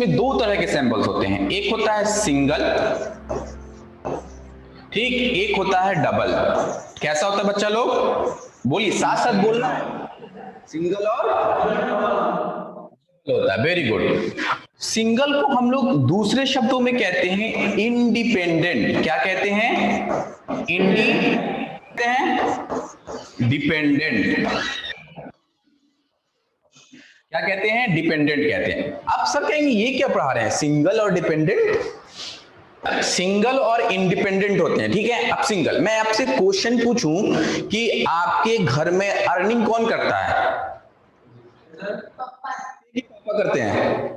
इसमें दो तरह के सिंबल्स होते हैं, एक होता है सिंगल, ठीक, एक होता है डबल। कैसा होता है बच्चा लोग, बोलिए, साथ साथ बोलना है, सिंगल और होता है। Very good. सिंगल को हम लोग दूसरे शब्दों में कहते हैं इंडिपेंडेंट। क्या कहते हैं, डिपेंडेंट। क्या कहते हैं, डिपेंडेंट कहते हैं। अब सर कहेंगे ये क्या पढ़ा रहे हैं, सिंगल और डिपेंडेंट? सिंगल और इंडिपेंडेंट होते हैं, ठीक है। अब सिंगल, मैं आपसे क्वेश्चन पूछूं कि आपके घर में अर्निंग कौन करता है? पापा करते हैं,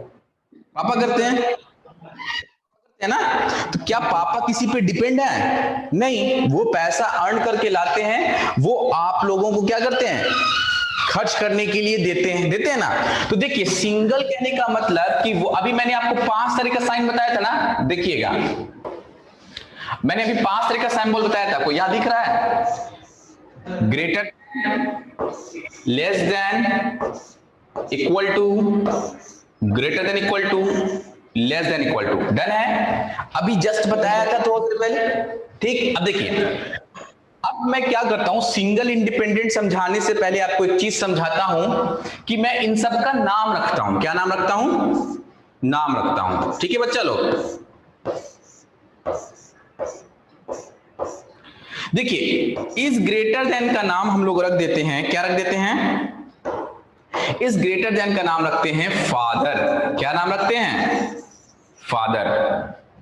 पापा करते हैं, है ना। तो क्या पापा किसी पे डिपेंड है? नहीं, वो पैसा अर्न करके लाते हैं, वो आप लोगों को क्या करते हैं, खर्च करने के लिए देते हैं ना। तो देखिए, सिंगल कहने का मतलब कि वो, अभी मैंने आपको 5 तरह का साइन बताया था ना, देखिएगा मैंने अभी 5 तरह का सिंबल बताया था, आपको याद दिख रहा है? Greater, less than, equal to, greater than equal to, less than equal to. Done है, अभी जस्ट बताया था तो पहले, ठीक। अब देखिए, अब मैं क्या करता हूं, सिंगल इंडिपेंडेंट समझाने से पहले आपको एक चीज समझाता हूं कि मैं इन सब का नाम रखता हूं। क्या नाम रखता हूं? नाम रखता हूं, ठीक है बच्चा लोग। देखिए, इस ग्रेटर देन का नाम हम लोग रख देते हैं, क्या रख देते हैं? इस ग्रेटर देन का नाम रखते हैं फादर। क्या नाम रखते हैं? फादर।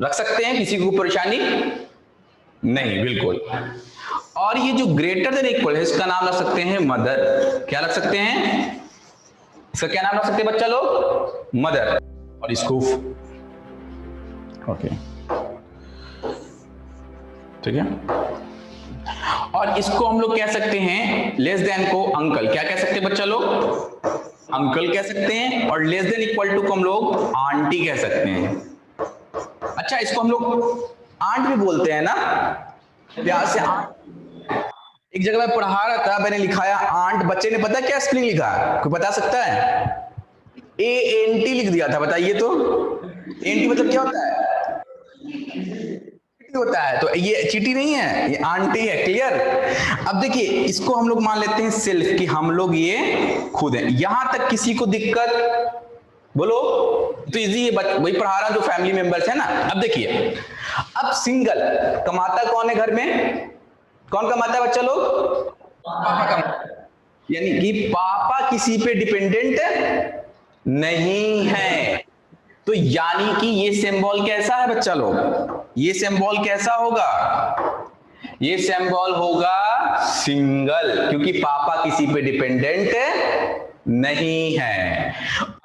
रख सकते हैं, किसी को परेशानी नहीं, बिल्कुल। और ये जो ग्रेटर देन इक्वल है, इसका नाम रख सकते हैं मदर। क्या रख सकते हैं? इसका क्या नाम रख सकते हैं बच्चा लोग? मदर। और इसको, ओके, ठीक है। और इसको हम लोग कह सकते हैं, लेस देन को अंकल। क्या कह सकते हैं बच्चा लोग? अंकल कह सकते हैं। और लेस देन इक्वल टू को हम लोग आंटी कह सकते हैं। अच्छा, इसको हम लोग आंट भी बोलते हैं ना, प्यार से आंट। एक जगह मैं पढ़ा रहा था, मैंने लिखाया आंट, बच्चे ने पता क्या स्पेलिंग लिखा? कोई बता सकता है? ANT लिख दिया था। बताइए तो, ANT मतलब क्या होता है? होता है। तो ये चीटी नहीं है, ये आंटी है। क्लियर? अब देखिए, इसको हम लोग मान लेते हैं सेल्फ, कि हम लोग ये खुद हैं। यहां तक किसी को दिक्कत? बोलो तो इजी है, वही पढ़ा रहा हूं जो फैमिली मेंबर्स है ना। अब देखिए, अब सिंगल कमाता कौन है घर में? कौन कमाता है बच्चा लोग? पापा कमाता, यानी कि पापा किसी पे डिपेंडेंट नहीं है। तो यानी कि ये सिंबल कैसा है बच्चा लोग? ये सिंबल कैसा होगा? ये सिंबल होगा सिंगल, क्योंकि पापा किसी पे डिपेंडेंट नहीं है।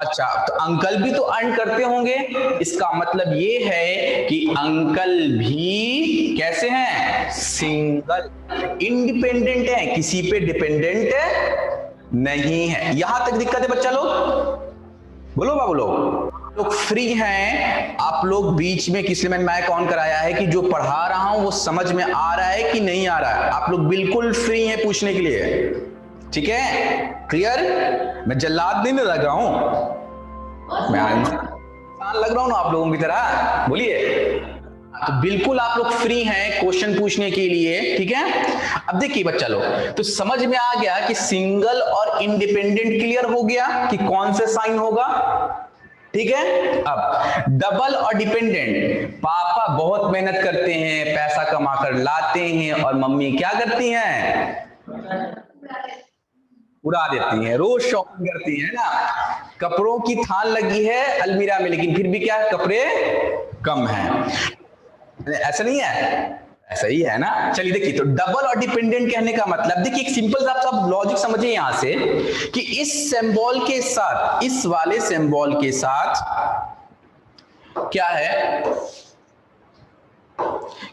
अच्छा, तो अंकल भी तो अर्न करते होंगे, इसका मतलब ये है कि अंकल भी कैसे हैं? सिंगल, इंडिपेंडेंट है, किसी पे डिपेंडेंट नहीं है। यहां तक दिक्कत है बच्चा लोग? बोलो बाबू लोग फ्री हैं? आप लोग बीच में किसी में माइक ऑन कराया है कि जो पढ़ा रहा हूं वो समझ में आ रहा है कि नहीं आ रहा है? आप लोग बिल्कुल फ्री हैं पूछने के लिए, ठीक है? क्लियर? मैं जल्लाद नहीं लग रहा हूं, मैं इंसान लग रहा हूं ना आप लोगों की तरह। बोलिए, तो बिल्कुल आप लोग फ्री हैं क्वेश्चन पूछने के लिए, ठीक है? अब देखिए बच्चा लोग, तो समझ में आ गया कि सिंगल और इंडिपेंडेंट क्लियर हो गया कि कौन से साइन होगा, ठीक है? अब डबल और डिपेंडेंट, पापा बहुत मेहनत करते हैं, पैसा कमा कर लाते हैं, और मम्मी क्या करती हैं? उड़ा देती हैं, रोज शॉपिंग करती है ना। कपड़ों की थान लगी है अलमीरा में, लेकिन फिर भी क्या, कपड़े कम हैं। ऐसा नहीं है? ऐसा ही है ना। चलिए देखिए, तो डबल और डिपेंडेंट कहने का मतलब, देखिए एक सिंपल सा आप लॉजिक समझिए यहां से, कि इस सिंबल के साथ, इस वाले सिंबल के साथ क्या है,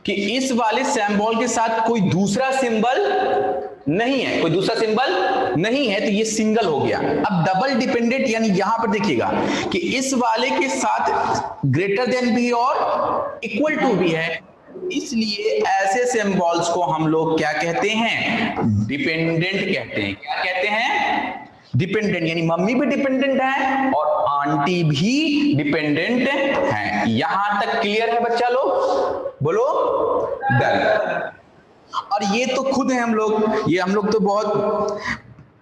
कि इस वाले सिंबल के साथ कोई दूसरा सिंबल नहीं है, कोई दूसरा सिंबल नहीं है, तो ये सिंगल हो गया। अब डबल डिपेंडेंट, यानी यहां पर देखिएगा कि इस वाले के साथ ग्रेटर देन भी और इक्वल टू भी है, इसलिए ऐसे सिंबल्स को हम लोग क्या कहते हैं? डिपेंडेंट कहते हैं। क्या कहते हैं? डिपेंडेंट, यानी मम्मी भी डिपेंडेंट है और आंटी भी डिपेंडेंट है। यहां तक क्लियर है बच्चा लोग? बोलो डन। और ये तो खुद है हम लोग, ये हम लोग तो बहुत,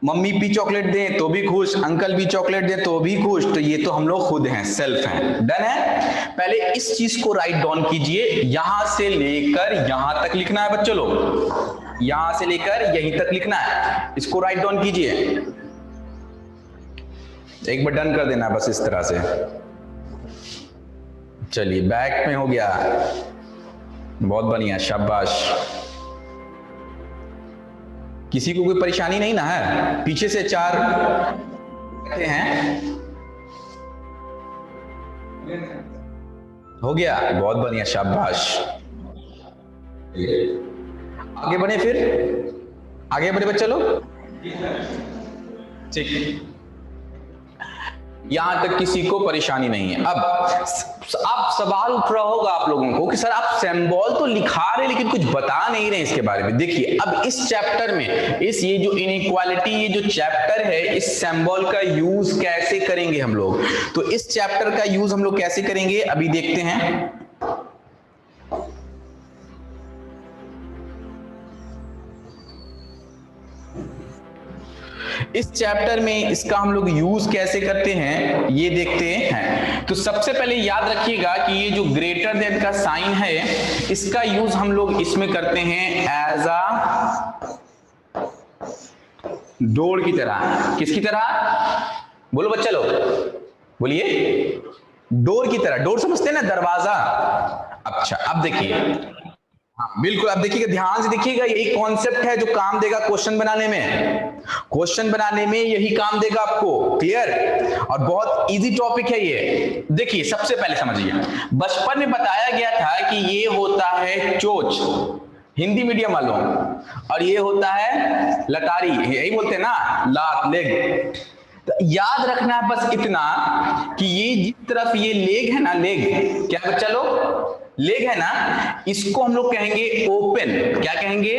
मम्मी भी चॉकलेट दें तो भी खुश, अंकल भी चॉकलेट दें तो भी खुश, तो ये तो हम लोग खुद हैं, सेल्फ हैं। डन है? पहले इस चीज को राइट डाउन कीजिए, यहां से लेकर यहां तक लिखना है बच्चों लोग, यहां से लेकर यहीं तक लिखना है, इसको राइट डाउन कीजिए। एक बार डन कर देना बस इस तरह से। चलिए बैक में हो गया, बहुत बढ़िया, शाबाश। किसी को कोई परेशानी नहीं ना है? पीछे से 4 हैं, हो गया, बहुत बढ़िया, शाबाश। आगे बढ़े, फिर आगे बढ़े बच्चा लोग, ठीक, यहां तक किसी को परेशानी नहीं है। अब सवाल उठ रहा होगा आप लोगों को कि सर आप सिंबल तो लिखा रहे लेकिन कुछ बता नहीं रहे इसके बारे में। देखिए अब इस चैप्टर में, इस ये जो इनइक्वालिटी, ये जो चैप्टर है, इस सिंबल का यूज कैसे करेंगे हम लोग, तो इस चैप्टर का यूज हम लोग कैसे करेंगे अभी देखते हैं। इस चैप्टर में इसका हम लोग यूज कैसे करते हैं ये देखते हैं। तो सबसे पहले याद रखिएगा कि ये जो ग्रेटर देन का साइन है, इसका यूज हम लोग इसमें करते हैं एज अ डोर की तरह। किसकी तरह? बोलो बच्चा लोग, बोलिए। डोर की तरह। डोर समझते हैं ना, दरवाजा। अच्छा अब देखिए, हाँ बिल्कुल, अब देखिएगा, ध्यान से देखिएगा, यही कॉन्सेप्ट है जो काम देगा क्वेश्चन बनाने में। क्वेश्चन बनाने में यही काम देगा आपको, क्लियर? और बहुत इजी टॉपिक है ये। देखिए सबसे पहले समझिए, बचपन में बताया गया था कि ये होता है चोच, हिंदी मीडियम वालों, और ये होता है लटारी, यही बोलते हैं ना, लात, लेग। तो याद रखना है बस इतना कि ये जिस तरफ ये लेग है ना, लेग, क्या बच्चा लोग, लेग है ना, इसको हम लोग कहेंगे ओपन। क्या कहेंगे?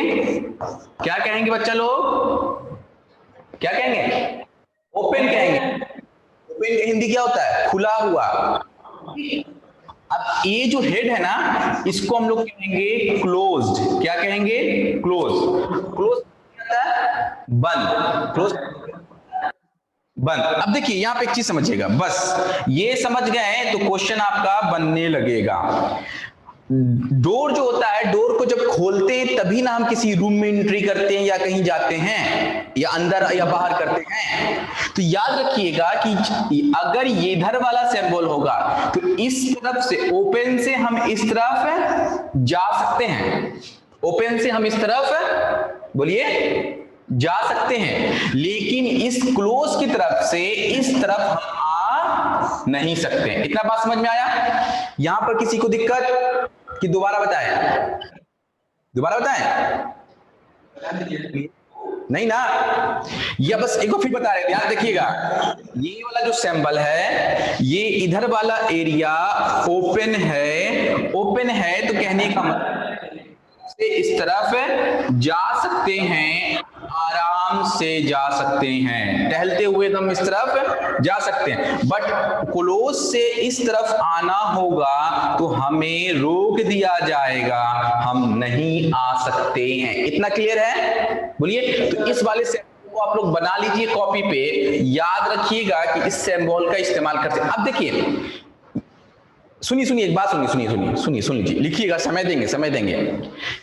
क्या कहेंगे बच्चा लोग? क्या कहेंगे? ओपन कहेंगे। ओपन हिंदी क्या होता है? खुला हुआ। अब ये जो हेड है ना, इसको हम लोग कहेंगे क्लोज्ड। क्या कहेंगे? क्लोज। क्लोज क्या होता है? बंद। क्लोज बंद। अब देखिए यहां पे एक चीज समझिएगा, बस ये समझ गए तो क्वेश्चन आपका बनने लगेगा। डोर जो होता है, डोर को जब खोलते हैं तभी ना हम किसी रूम में एंट्री करते हैं या कहीं जाते हैं या अंदर या बाहर करते हैं। तो याद रखिएगा कि अगर ये इधर वाला सिंबल होगा तो इस तरफ से, ओपन से हम इस तरफ जा सकते हैं। ओपन से हम इस तरफ, बोलिए, जा सकते हैं, लेकिन इस क्लोज की तरफ से इस तरफ हम आ नहीं सकते। इतना बात समझ में आया? यहां पर किसी को दिक्कत कि दोबारा बताएं? दोबारा बताएं? नहीं ना? या बस एक बार फिर बता रहे, ध्यान देखिएगा, ये वाला जो सिंबल है, ये इधर वाला एरिया ओपन है। ओपन है तो कहने का मतलब से इस तरफ जा सकते हैं, आराम से जा सकते हैं, टहलते हुए तो हम इस तरफ जा सकते हैं। बट क्लोज से इस तरफ आना होगा तो हमें रोक दिया जाएगा, हम नहीं आ सकते हैं। इतना क्लियर है? बोलिए। तो इस वाले सिंबल को आप लोग बना लीजिए कॉपी पे, याद रखिएगा कि इस सिंबल का इस्तेमाल करते हैं। अब देखिए, सुनिए एक बात, सुन लीजिए, लिखिएगा, समय देंगे।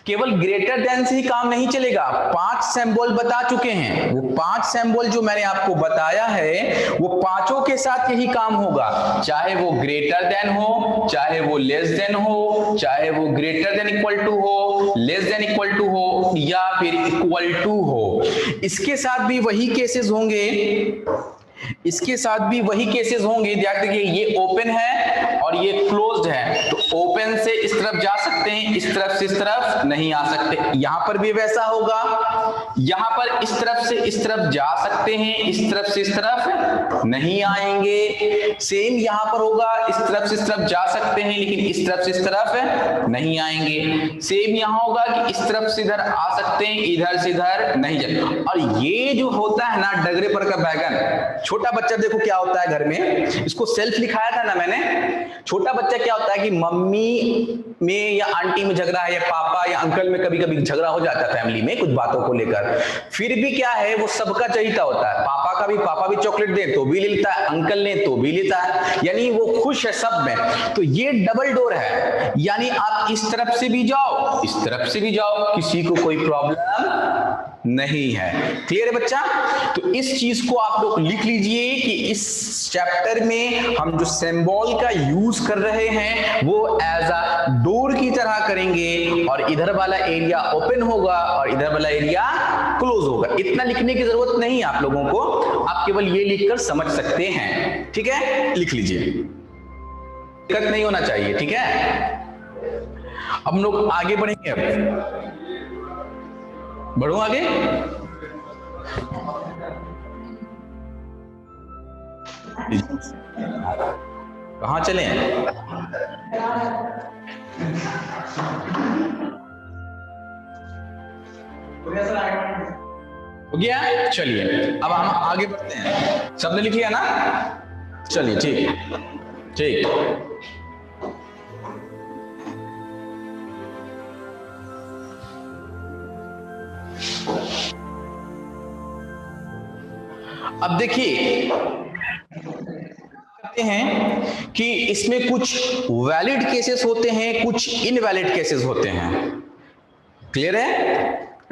केवल ग्रेटर देन से ही काम नहीं चलेगा। 5 सिंबल बता चुके हैं, वो 5 सिंबल जो मैंने आपको बताया है वो पांचों के साथ यही काम होगा, चाहे वो ग्रेटर देन हो, चाहे वो लेस देन हो, चाहे वो ग्रेटर देन इक्वल टू हो, लेस देन इक्वल टू हो, या फिर इक्वल टू हो। इसके साथ भी वही केसेस होंगे, इसके साथ भी वही केसेस होंगे। ध्यान देखिए, ये ओपन है और ये क्लोज्ड है, तो ओपन से इस तरफ जा सकते हैं, इस तरफ से इस तरफ नहीं आ सकते। यहां पर भी वैसा होगा, यहां पर इस तरफ से इस तरफ जा सकते हैं, इस तरफ से इस तरफ नहीं आएंगे। सेम यहां पर होगा, इस तरफ से इस तरफ जा सकते हैं लेकिन इस तरफ से इस तरफ नहीं आएंगे। सेम यहां होगा कि इस तरफ से इधर आ सकते हैं, इधर से इधर नहीं जाएंगे। और ये जो होता है ना डगरे पर का बैगन, छोटा बच्चा देखो क्या होता है घर में, इसको सेल्फ लिखाया था ना मैंने। छोटा बच्चा क्या होता है कि मम्मी में या आंटी में झगड़ा है, या पापा या अंकल में कभी कभी झगड़ा हो जाता है फैमिली में कुछ बातों को लेकर, फिर भी क्या है वो सबका चाहता होता है। पापा भी चॉकलेट दे तो भी लेता है, अंकल ने तो भी लेता है, यानी वो खुश है सब में। तो ये डबल डोर है, यानी आप इस तरफ से भी जाओ, इस तरफ से भी जाओ, किसी को कोई प्रॉब्लम नहीं है। क्लियर है बच्चा? तो इस चीज को आप लोग लिख लीजिए कि इस चैप्टर में हम जो सिंबल का यूज कर रहे हैं वो एज अ डोर की तरह करेंगे, और इधर वाला एरिया ओपन होगा और इधर वाला एरिया क्लोज होगा। इतना लिखने की जरूरत नहीं है आप लोगों को, आप केवल ये लिखकर समझ सकते हैं। ठीक है, लिख लीजिए, दिक्कत नहीं होना चाहिए। ठीक है, अब हम लोग आगे बढ़ेंगे। अब बढ़ो आगे। कहां चले? हो गया? चलिए अब हम आगे बढ़ते हैं। सबने लिख लिया ना? चलिए ठीक ठीक। अब देखिए कहते हैं कि इसमें कुछ वैलिड केसेस होते हैं, कुछ इनवैलिड केसेस होते हैं। क्लियर है?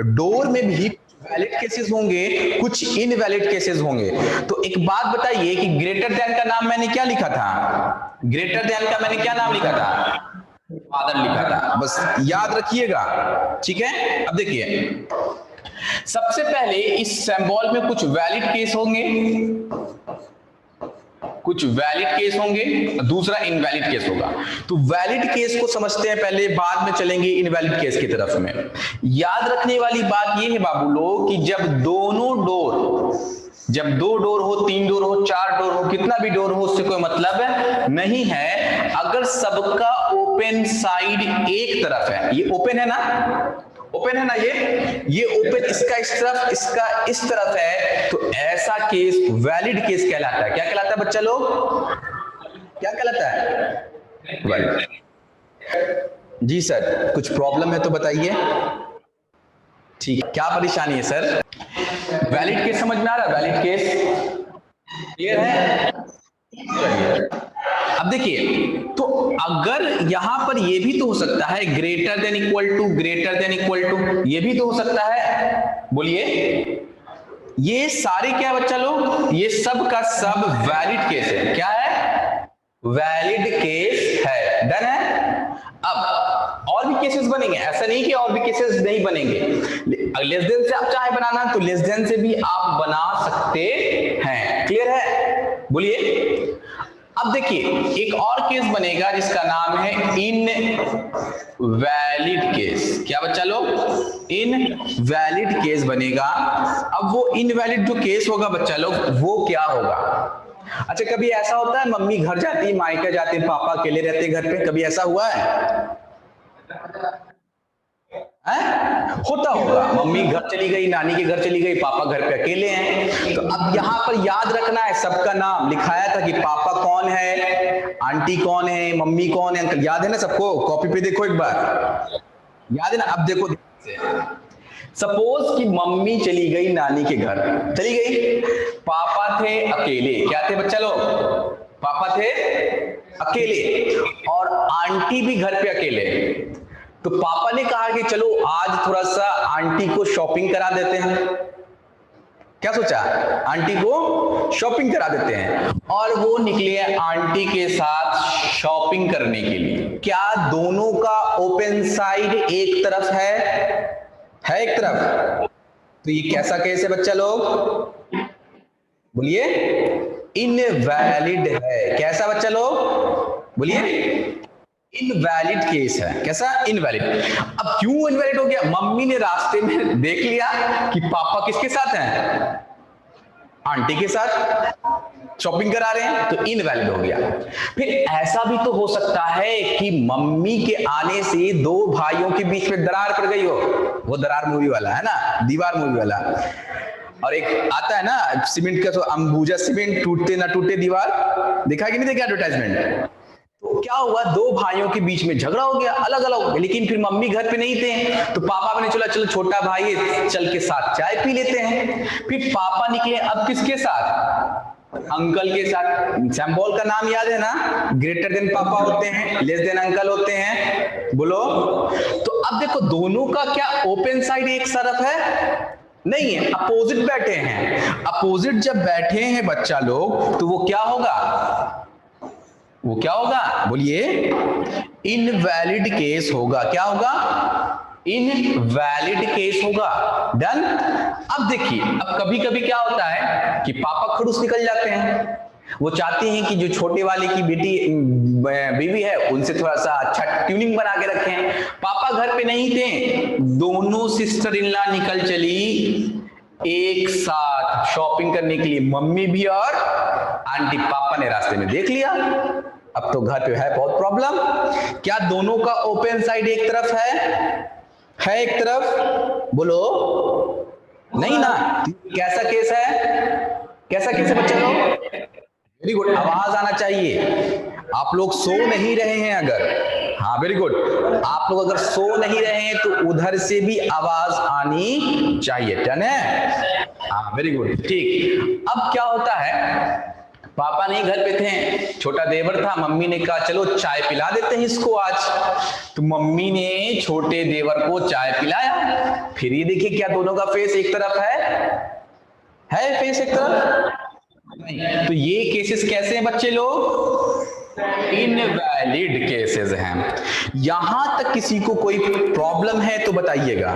डोर में भी वैलिड केसेस होंगे, कुछ इनवैलिड केसेस होंगे। तो एक बात बताइए कि ग्रेटर देन का नाम मैंने क्या लिखा था? ग्रेटर देन का मैंने क्या नाम लिखा था? फादर लिखा था, बस याद रखिएगा। ठीक है, अब देखिए सबसे पहले इस सिंबल में कुछ वैलिड केस होंगे, कुछ वैलिड केस होंगे, दूसरा इनवैलिड केस होगा। तो वैलिड केस को समझते हैं पहले, बाद में चलेंगे इनवैलिड केस की तरफ में। याद रखने वाली बात यह है बाबू लोग कि जब दोनों डोर, जब 2 डोर हो, 3 डोर हो, 4 डोर हो, कितना भी डोर हो उससे कोई मतलब नहीं है। अगर सबका ओपन साइड एक तरफ है, ये ओपन है ना, ओपन है ना, ये ओपन, इसका इस तरफ, इसका इस तरफ है, तो ऐसा केस वैलिड केस कहलाता है। क्या कहलाता है बच्चा लोग? क्या कहलाता है? वैलिड। जी सर, कुछ प्रॉब्लम है तो बताइए। ठीक है, क्या परेशानी है सर? वैलिड केस समझ में आ रहा है? वैलिड केस क्लियर है? अब देखिए, तो अगर यहां पर ये भी तो हो सकता है greater than equal to, greater than equal to, ये भी तो हो सकता है। बोलिए, ये सारे क्या बच्चा लोग, ये सब का सब वैलिड केस है। क्या है? वैलिड केस है। डन है? अब और भी केसेस बनेंगे, ऐसा नहीं कि और भी केसेस नहीं बनेंगे। लेस देन से आप चाहे बनाना तो लेस देन से भी आप बना सकते हैं। क्लियर है? बोलिए। अब देखिए एक और केस बनेगा जिसका नाम है इनवैलिड केस। क्या बच्चा लोग? इनवैलिड केस बनेगा। अब वो इनवैलिड जो केस होगा बच्चा लोग, वो क्या होगा? अच्छा, कभी ऐसा होता है मम्मी घर जाती है, मायके जाते हैं, पापा अकेले रहते हैं घर पे, कभी ऐसा हुआ है? होता होगा, मम्मी घर चली गई, नानी के घर चली गई, पापा घर पे अकेले हैं। तो अब यहां पर याद रखना है, सबका नाम लिखाया था कि पापा कौन है, आंटी कौन है, मम्मी कौन है, अंकल। याद है ना सबको? कॉपी पे देखो एक बार, याद है ना? अब देखो, सपोज कि मम्मी चली गई नानी के घर, चली गई, पापा थे अकेले। क्या थे बच्चा लोग? पापा थे अकेले और आंटी भी घर पे अकेले। तो पापा ने कहा कि चलो आज थोड़ा सा आंटी को शॉपिंग करा देते हैं। क्या सोचा? आंटी को शॉपिंग करा देते हैं, और वो निकले आंटी के साथ शॉपिंग करने के लिए। क्या दोनों का ओपन साइड एक तरफ है एक तरफ? तो ये कैसा केस है बच्चा लोग? बोलिए। इनवैलिड है। कैसा बच्चा लोग? बोलिए। इनवैलिड केस है। कैसा? इनवैलिड। अब क्यों इनवैलिड हो गया? मम्मी ने रास्ते में देख लिया कि पापा किसके साथ हैं, आंटी के साथ शॉपिंग करा रहे हैं, तो इनवैलिड हो गया। फिर ऐसा भी तो हो सकता है कि मम्मी के आने से दो भाइयों के बीच में दरार पड़ गई हो, वो दरार मूवी वाला है ना, दीवार मूवी वाला, और एक आता है ना सीमेंट का, तो अंबुजा सीमेंट, टूटते ना टूटे दीवार, देखा कि नहीं देखा एडवर्टाइजमेंट? तो क्या हुआ, दो भाइयों के बीच में झगड़ा हो गया, अलग अलग हो गए, लेकिन फिर मम्मी घर पे नहीं थे, तो पापा ने चला चलो छोटा भाई है, चल के साथ चाय पी लेते हैं। फिर पापा निकले, अब किसके साथ? अंकल के साथ। सिंबल का नाम याद है ना, ग्रेटर देन पापा होते हैं, लेस देन अंकल होते हैं, बोलो। तो अब देखो दोनों का क्या ओपन साइड एक तरफ है? नहीं है, अपोजिट बैठे हैं। अपोजिट जब बैठे हैं बच्चा लोग, तो वो क्या होगा, वो क्या होगा, बोलिए? इनवैलिड केस होगा। क्या होगा? इनवैलिड केस होगा। डन। अब देखिए, अब कभी कभी क्या होता है कि पापा खड़ूस निकल जाते हैं, वो चाहते हैं कि जो छोटे वाले की बीवी है उनसे थोड़ा सा अच्छा ट्यूनिंग बना के रखें। पापा घर पे नहीं थे, दोनों सिस्टर इन लॉ निकल चली एक साथ शॉपिंग करने के लिए, मम्मी भी और आंटी। पापा ने रास्ते में देख लिया, अब तो घर पे है बहुत प्रॉब्लम। क्या दोनों का ओपन साइड एक तरफ है एक तरफ? बोलो नहीं ना। कैसा केस है? कैसा केस है बच्चा लोग? वेरी गुड, आवाज आना चाहिए। आप लोग सो नहीं रहे हैं अगर, हाँ वेरी गुड, आप लोग अगर सो नहीं रहे हैं तो उधर से भी आवाज आनी चाहिए। डन है? हाँ वेरी गुड, ठीक। अब क्या होता है, पापा नहीं घर पे थे, छोटा देवर था, मम्मी ने कहा चलो चाय पिला देते हैं इसको आज। तो मम्मी ने छोटे देवर को चाय पिलाया। फिर ये देखिए क्या दोनों का फेस एक तरफ है फेस एक तरफ? नहीं। तो ये केसेस कैसे हैं बच्चे लोग? इनवैलिड केसेस हैं। यहां तक किसी को कोई प्रॉब्लम है तो बताइएगा।